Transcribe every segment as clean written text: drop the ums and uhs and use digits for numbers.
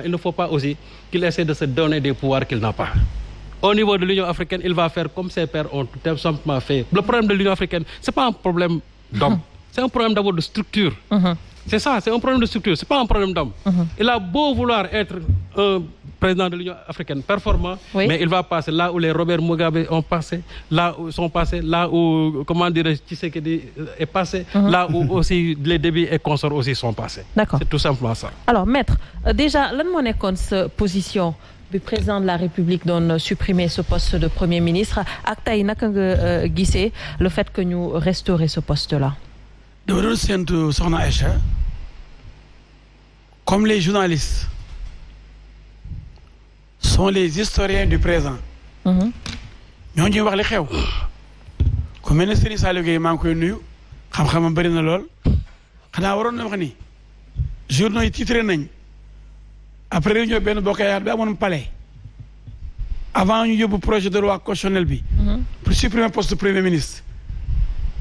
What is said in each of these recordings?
il ne faut pas aussi qu'il essaie de se donner des pouvoirs qu'il n'a pas. Au niveau de l'Union africaine, il va faire comme ses pères ont tout simplement fait. Le problème de l'Union africaine, c'est pas un problème d'homme, c'est un problème d'abord de structure. C'est ça, c'est un problème de structure, c'est pas un problème d'homme. Il a beau vouloir être un président de l'Union africaine performant, mais il va passer là où les Robert Mugabe ont passé, là où sont passés, là où, comment dire, Tshisekedi est passé, là où aussi les Déby et consorts aussi sont passés. D'accord. C'est tout simplement ça. Alors, maître, déjà, lan moo nekkoon sa position du président de la République doon supprimer ce poste de Premier ministre ak tey naka nga gisee le fait que ñu restaurer ce poste-là? dama doon séntu soxna Aïcha comme les journalistes sont les historiens du présent. ñoo ñuy wax li xew. ku mel ne Serigne Saliou Gueye maa ngi koy nuyu xam-xamam bëri na lool xanaa waroon na wax ni journaux yi titré nañ après réunion benn bokkayaat bi amoon palais avant ñu yóbbu projet de loi constitutionnel bi. pour supprimer poste de premier ministre.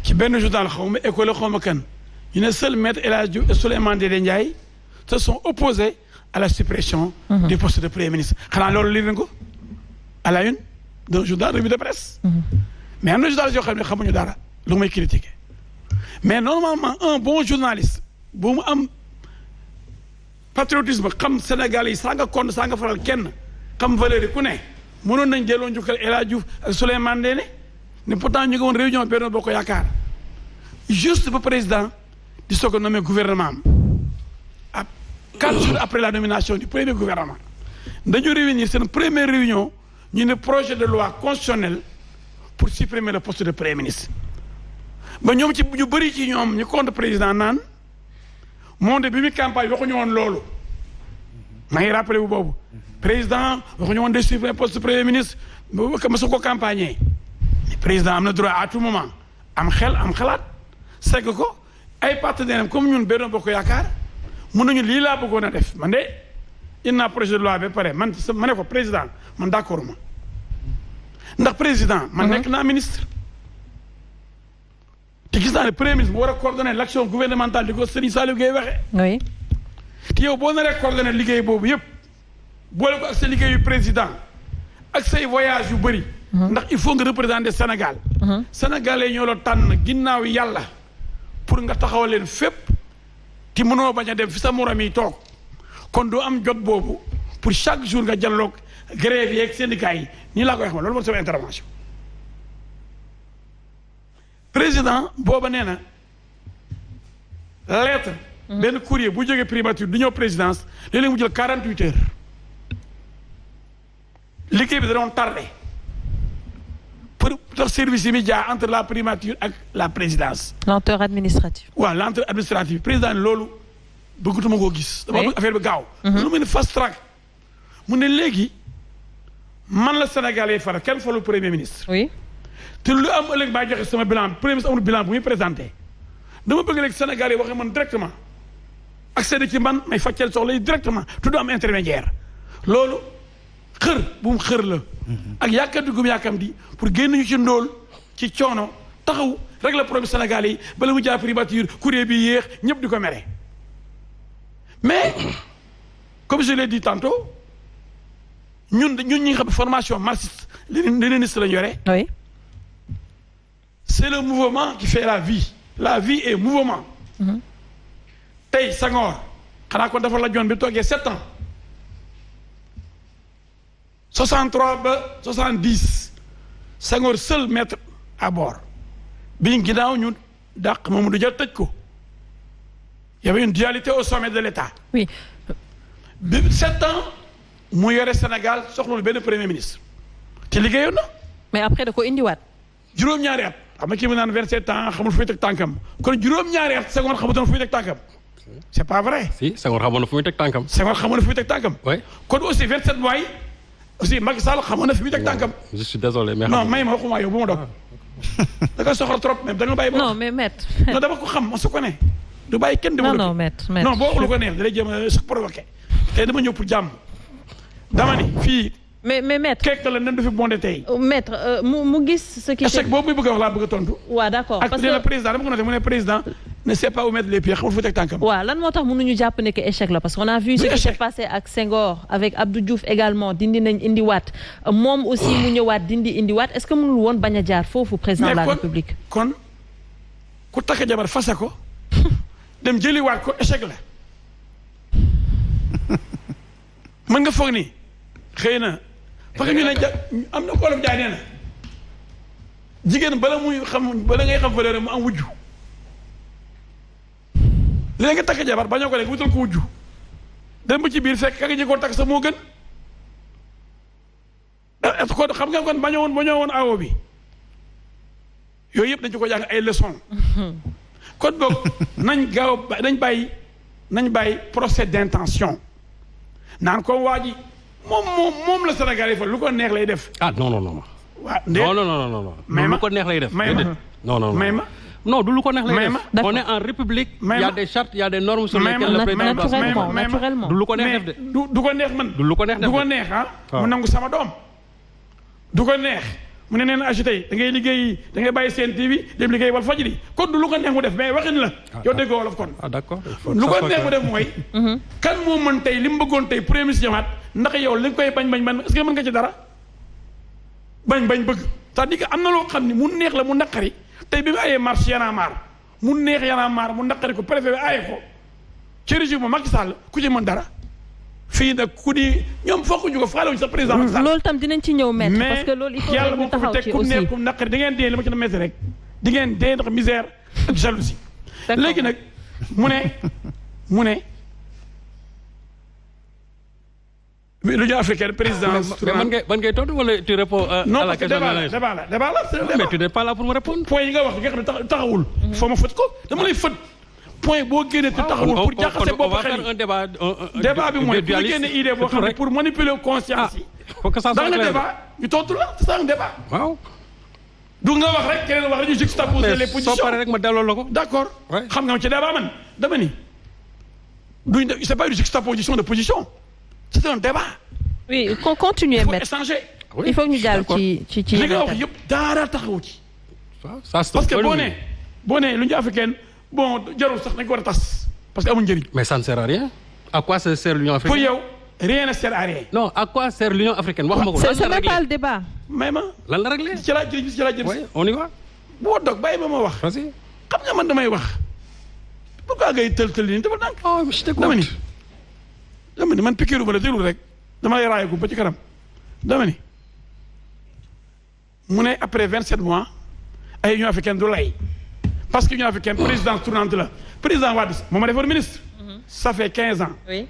ci benn journal xaw ma école xaw ma kan ñu ne seul Maître El Hadji Diouf et Souleymane Ndéné Ndiaye se sont opposés à la suppression du poste de premier ministre. xanaa loolu lire nañ ko à la une d'un journal revue de presse. mais am na journaliste yoo xam ne xamuñu dara lu may critiquer mais normalement un bon journaliste bu mu am patriotisme xam Sénégal yi saa nga compte saa nga faral kenn xam valeur yi ku ne mënoon nañ delloo njukkal El Hadji Diouf ak Souleymane Ndéné ne pourtant ñu ngi woon réunion Benno Bokk Yaakaar juste ba président di soog a nommé gouvernement am 4 jours après la nomination du premier gouvernement dañu réunir seen première réunion ñu ne projet de loi constitutionnelle pour supprimer le poste de premier ministre ba ñoom ci ñu bëri ci ñoom ñu contre président naan monde bi mu campagne waxuñu woon loolu maa ngi rappelé bu boobu président waxuñu woon de supprimer poste de premier ministre ma su ko campagner président am na droit à tout moment am xel am xalaat segg ko ay partenaires am comme ñun Benno Bokk Yaakaar mun nañu lii laa bëggoon a def man de indi naa projet de loi ba pare man ma ne ko président man d'accord ma ndax président man nekk naa ministre te gis naa ne premier ministre mu war a coordonner l'action gouvernementale di ko Serigne Saliou Gueye waxee. oui. te yow boo naree coordonner liggéey boobu yëpp boole ko ak sa liggéeyu président ak say voyage yu bëri. ndax il faut nga représenter Sénégal. Sénégalais ñoo la tànn ginnaaw yàlla pour nga taxaw leen fépp te mënoo bañ a dem fi sa morom yi toog kon doo am jot boobu pour chaque jour nga jàlloog grève yeeg syndicat yi nii laa koy wax ma loolu mooy sama intervention. président booba nee na lettre. benn courrier bu jógee primature du ñëw présidence léeg-léeg mu jël 48 heures liggéey bi da doon tardé. pour tax service yi mi jaar entre la primature ak la présidence. lenteur administrative. waaw lenteur administrative président loolu bëggatuma koo gis. dama bëgg affaire bi gaaw. lu mel ni fast track mu ne léegi man la Sénégalais faral kenn falu premier ministre. oui. te lu am ëllëg baa joxe sama bilan premier ministre amul bilan bu muy présenté dama bëgg léegi Sénégalais waxee man directement accéder ci man may fàcceel soxla yi directement te du am intermédiaire loolu. xër bu mu xër la ak yàkkamti gum yàkkamti pour génn ñu ci ndóol ci coono taxaw rek la problème Sénégal yi bala mu jaar primature courrier bi yéex ñëpp di ko mere mais comme je l'ai dit tantôt ñun ñi nga xam formation marxiste léniniste lañu yore. oui. c'est le mouvement qui fait la vie est mouvement. tey Senghor xanaa ko dafa la joon bi toogee 7 ans 63 ba 70 Senghor seul maître à bord biñ ginnaaw ñu dàq Mamadou Dia tëj ko y avait une dualité au sommet de l'État. oui. bi 7 ans mu yore Sénégal soxlul benn premier ministre te liggéeyoon na. mais après da ko indiwaat. juróom-ñaari at xam nga kii mu naan 27 ans xamul fu muy teg tànkam kon juróom-ñaari at Senghor xamutoon fu muy teg tànkam. c'est pas vrai. si Senghor xamoon na fu muy teg tànkam. Senghor xamoon na fu muy teg tànkam. oui. kon aussi 27 mois yi aussi Macky Sall xamoon na fi muy teg tànkam. je suis désolé mais. non may ma waxuma yow bu ma dog. da nga soxla trop même da nga bàyyi. non mais maître. non dama ko xam ma su ko ne. du bàyyi kenn di. non maître non boo waxul ko neex da lay jéem a su provoqué. tey dama ñëw pour jàmm. dama ni fii. mais maître. kekk la nen du fi bondé tey. maître mu gis ce qui. échec boobu muy bëgg a wax laa bëgg a tontu. waaw d'accord parce que ak président dama ko noté mu ne président ne sait pas où mettre les pieds xamul fu teg tànkam. waaw lan moo tax mënuñu jàpp ne que échec la parce qu'on a vu ce qui s'est passé ak Senghor avec Abdou Diouf également dindi nañ indiwaat moom aussi mu ñëwaat dindi indiwaat est-ce que mënul woon bañ a jaar foofu président de la République. kon ku takk jabar fase ko dem jëliwaat ko échec la mën nga foog ni xëy na parce que ñu ne am na koolof jaay nee na jigéen bala ngay xam valeur mu am wujju léegi nga takk jabar bañoo ko rek wutal ko wujju dem ba ci biir fekk ka nga jëkkoon takk sa moo gën kon xam nga kon bañoo woon awo bi yooyu yëpp dañ ci ko jàng ay leçon kon boog nañ bàyyi procès d'intention naan ko waa ji moom la Sénégal yi fa lu ko neex lay def. ah non. waaw non. mais lu ko neex lay def. non du lu ko neex lay def. on est en république. il y a des chartes il y a des normes sur lesquelles le président doit naturellement du lu ko neex def de. du ko neex man. du lu ko neex def du ko neex mu nangu sama doom. du ko neex mu ne neen agité da ngay liggéey da ngay bàyyi seen TV dem liggéey wal fajri kon du lu ko neex mu def mais waxin la. yow déggoo wolof kon. d'accord lu ko neex mu def mooy. kan moo mën tey li mu bëggoon tey premier ministre ñëwaat ndax yow li nga koy bañ est-ce que mën nga ci dara bañ bëgg c'est-à-dire que am na loo xam ni mu neex la mu naqari tey bi mu ayee marche Y'en a marre mu neex Y'en a marre mu naqari ko préfet bi aye ko ci régime Macky Sall ku ci mën dara fii nag ku di ñoom fokk ñu ko faale wuñ sa président Macky Sall. loolu tam dinañ ci ñëw mettre parce que loolu il faut que ñu taxaw ci aussi mais ku naqari di ngeen dee li ma ci na mettre rek di ngeen dee ndax misère ak jalousie. léegi nag mu ne l'Union africaine président. mais man ngay tontu wala tu réponds à la question débat la mais tu n'es pas là pour me répondre. point yi nga wax nga xam ne taxawul. foo ma fët ko dama lay fët. point boo génnee te taxawul pour jaxase bopp xel yi débat bi mooy pour génne idée boo xam ne pour manipuler conscience yi. faut que ça soit dans le débat ñu tontu la c'est ça un débat. waaw. du nga wax rek keneen wax rek ñu juxtaposer les positions soo paree rek ma delloo la ko. d'accord xam nga ci débat man dama ni duñ c'est pas une juxtaposition de position c'est un débat. oui continuer mettre échanger. il faut ñu jàll ci li nga wax yëpp dara taxawu ci. parce que boo nee l'Union africaine bon jarul sax nañ ko war a tas parce que amul njëriñ. mais ça ne sert à rien. à quoi ça sert l'Union africaine. pour yow rien ne sert à rien. non à quoi sert l'Union africaine wax ma ko. c'est même pas le débat. may ma lan la réglé. ci laa jël oui on y va. boo dog bàyyi ba ma wax. vas-y. xam nga man damay wax. pourquoi ngay tël nii dafa dànk. oh je t'écoute. dama ni man pikiru ba la déglu rek dama lay raayagu ba ci kanam dama ni mu ne après 27 mois ay Union africaine du lay parce que Union africaine présidence tournante la président Wade moo ma defoon ministre. ça fait 15 ans. oui.